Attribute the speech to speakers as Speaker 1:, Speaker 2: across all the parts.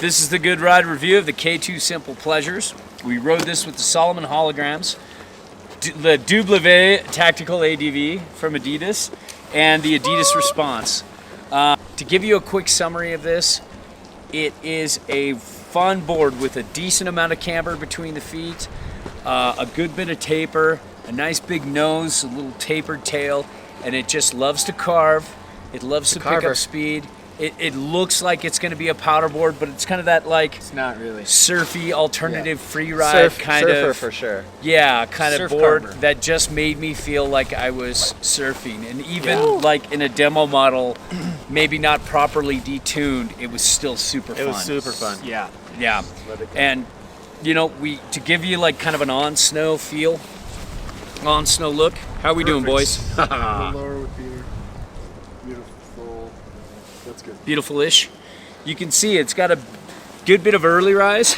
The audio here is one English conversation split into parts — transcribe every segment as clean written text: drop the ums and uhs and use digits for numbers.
Speaker 1: This is the Good Ride review of the K2 Simple Pleasures. We rode this with the Solomon holograms, the W Tactical ADV from Adidas, and the Adidas Response. To give you a quick summary of this, it is a fun board with a decent amount of camber between the feet, a good bit of taper, a nice big nose, a little tapered tail, and it just loves to carve. It loves to pick up speed. It looks like it's going to be a powder board, but it's kind of that like
Speaker 2: it's not really
Speaker 1: surfy alternative free ride
Speaker 2: surfer for sure.
Speaker 1: Yeah, kind
Speaker 2: Surf
Speaker 1: of board
Speaker 2: carver.
Speaker 1: that just made me feel like I was surfing. And even like in a demo model, maybe not properly detuned, it was still super fun.
Speaker 2: It was super fun.
Speaker 1: Yeah. And you know, to give you like kind of an on snow feel, on snow look. How are we doing, boys?
Speaker 3: Lower would be beautiful. That's good.
Speaker 1: Beautiful-ish. You can see it's got a good bit of early rise,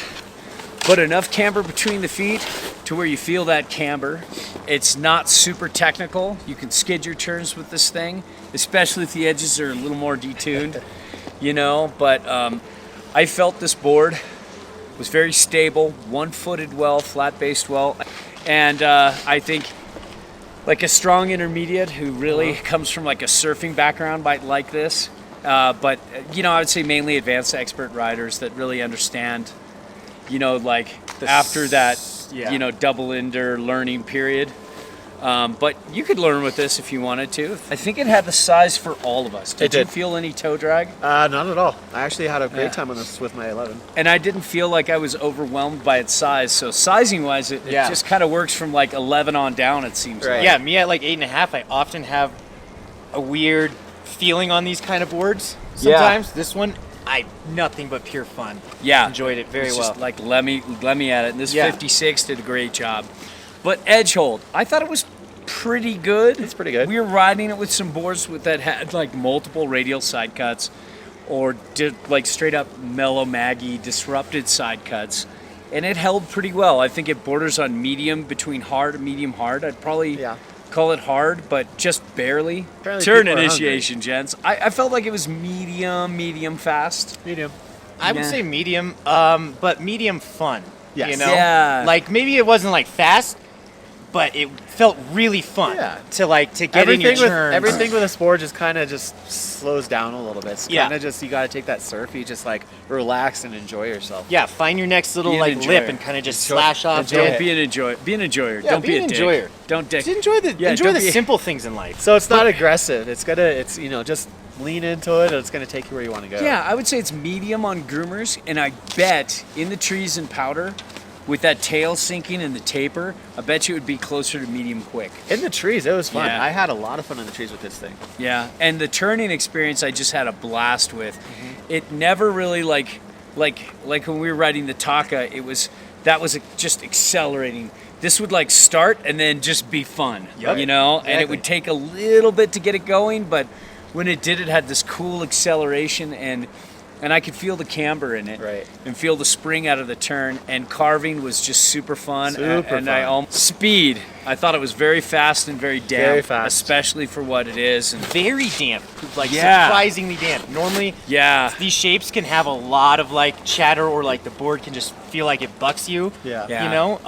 Speaker 1: but enough camber between the feet to where you feel that camber. It's not super technical. You can skid your turns with this thing, especially if the edges are a little more detuned, you know, but I felt this board was very stable, one-footed well, flat-based well, and I think like a strong intermediate who really comes from like a surfing background might like this. But, you know, I would say mainly advanced expert riders that really understand, you know, like after that, you know, double ender learning period. But you could learn with this if you wanted to. I think it had the size for all of us. Did you feel any toe drag?
Speaker 2: Not at all. I actually had a great time on this with my 11.
Speaker 1: And I didn't feel like I was overwhelmed by its size. So sizing-wise, it just kind of works from like 11 on down, it seems like.
Speaker 4: Yeah, me at like 8.5, I often have a weird feeling on these kind of boards sometimes. This one, nothing but pure fun.
Speaker 1: Yeah.
Speaker 4: Enjoyed it very well.
Speaker 1: Just like let me at it. And this 56 did a great job. But edge hold, I thought it was pretty good.
Speaker 2: It's pretty good.
Speaker 1: We were riding it with some boards that had like multiple radial side cuts or did like straight up mellow Maggie disrupted side cuts. And it held pretty well. I think it borders on medium, between hard and medium hard. I'd probably call it hard, but just barely.
Speaker 2: Apparently
Speaker 1: Turn initiation, gents. I felt like it was medium fast.
Speaker 2: Medium.
Speaker 4: I would say medium, but medium fun.
Speaker 2: Yes.
Speaker 4: You know?
Speaker 1: Yeah.
Speaker 4: Like maybe it wasn't like fast, but it felt really fun to get in your turns.
Speaker 2: Everything with a sport just kind of just slows down a little bit. It's kind of just, you got to take that surfy, just like relax and enjoy yourself.
Speaker 4: Yeah, find your next little like lip and kind of just slash off.
Speaker 1: Don't be an enjoyer. Be an enjoyer.
Speaker 4: Yeah,
Speaker 1: Don't
Speaker 4: be
Speaker 1: be
Speaker 4: an
Speaker 1: a
Speaker 4: enjoyer.
Speaker 1: dick. Don't dick.
Speaker 4: Just enjoy the simple things in life.
Speaker 2: So it's not aggressive. It's you know, just lean into it, and it's going to take you where you want to go.
Speaker 1: Yeah, I would say it's medium on groomers, and I bet in the trees and powder, with that tail sinking and the taper, I bet you it would be closer to medium quick.
Speaker 2: In the trees, it was fun.
Speaker 1: Yeah.
Speaker 2: I had a lot of fun in the trees with this thing.
Speaker 1: Yeah, and the turning experience I just had a blast with. It never really like when we were riding the Taka, that was just accelerating. This would like start and then just be fun, you know? And it would take a little bit to get it going, but when it did, it had this cool acceleration and I could feel the camber in it, and feel the spring out of the turn. And carving was just super fun. Speed. I thought it was very fast and very damp, especially for what it is. And
Speaker 4: very damp, like surprisingly damp. Normally, these shapes can have a lot of like chatter, or like the board can just feel like it bucks you. You know.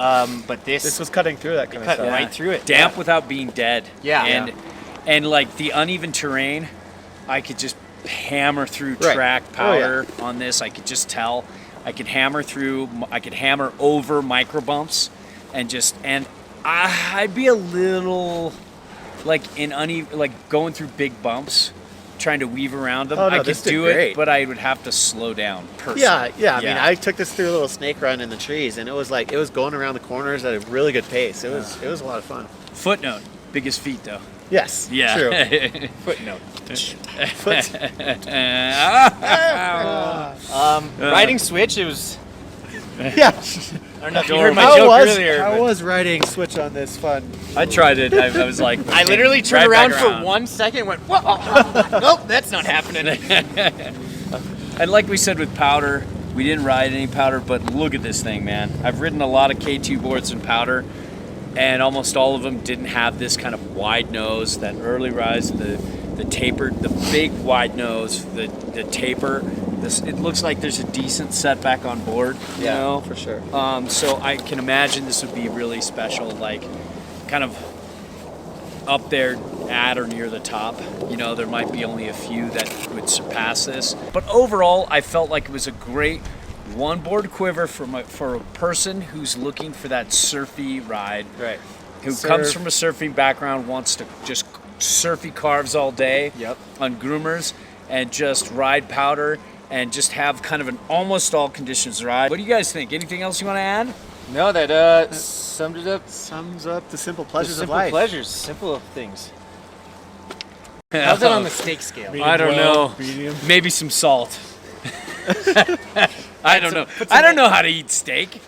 Speaker 4: But this
Speaker 2: was cutting through that kind of
Speaker 4: cut
Speaker 2: stuff.
Speaker 4: right through it.
Speaker 1: Damp without being dead. And like the uneven terrain, I could just hammer through track powder on this. I could just tell. I could hammer over micro bumps, and I'd be a little like going through big bumps, trying to weave around them. I could do it, but I would have to slow down personally.
Speaker 2: I mean, I took this through a little snake run in the trees, and it was going around the corners at a really good pace. It was a lot of fun.
Speaker 1: Footnote: biggest feet though.
Speaker 2: Yes.
Speaker 1: Yeah.
Speaker 2: True.
Speaker 4: Footnote. Riding switch, it was.
Speaker 2: Yeah.
Speaker 4: I don't know if you heard my joke earlier.
Speaker 2: I was riding switch on this fun.
Speaker 1: I tried it. I was like,
Speaker 4: I literally turned around for 1 second, and went, whoa, nope, that's not happening.
Speaker 1: And like we said with powder, we didn't ride any powder, but look at this thing, man. I've ridden a lot of K2 boards in powder, and almost all of them didn't have this kind of wide nose, that early rise, the tapered, the big wide nose, the taper, It looks like there's a decent setback on board. You know?
Speaker 2: For sure.
Speaker 1: So I can imagine this would be really special, like kind of up there at or near the top. You know, there might be only a few that would surpass this. But overall, I felt like it was a great one board quiver for a person who's looking for that surfy ride.
Speaker 2: Right.
Speaker 1: Who comes from a surfing background, wants to just surfy carves all day on groomers and just ride powder and just have kind of an almost all conditions ride. What do you guys think? Anything else you want to add?
Speaker 4: No, that sums it up.
Speaker 2: Sums up the simple pleasures
Speaker 4: of
Speaker 2: life.
Speaker 4: Simple pleasures, simple things. How's it on the steak scale?
Speaker 1: I don't know.
Speaker 3: Medium.
Speaker 1: Maybe some salt. I don't know. I don't know how to eat steak.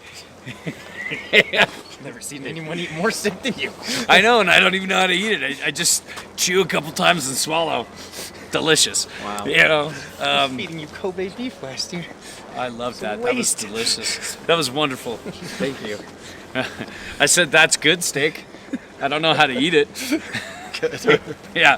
Speaker 4: Never seen anyone eat more steak than you.
Speaker 1: I know, and I don't even know how to eat it. I just chew a couple times and swallow. Delicious.
Speaker 2: Wow.
Speaker 1: You know,
Speaker 4: Feeding you Kobe beef last year.
Speaker 1: I love that.
Speaker 4: waste.
Speaker 1: That was delicious. That was wonderful.
Speaker 2: Thank you.
Speaker 1: I said that's good steak. I don't know how to eat it. Good. Yeah.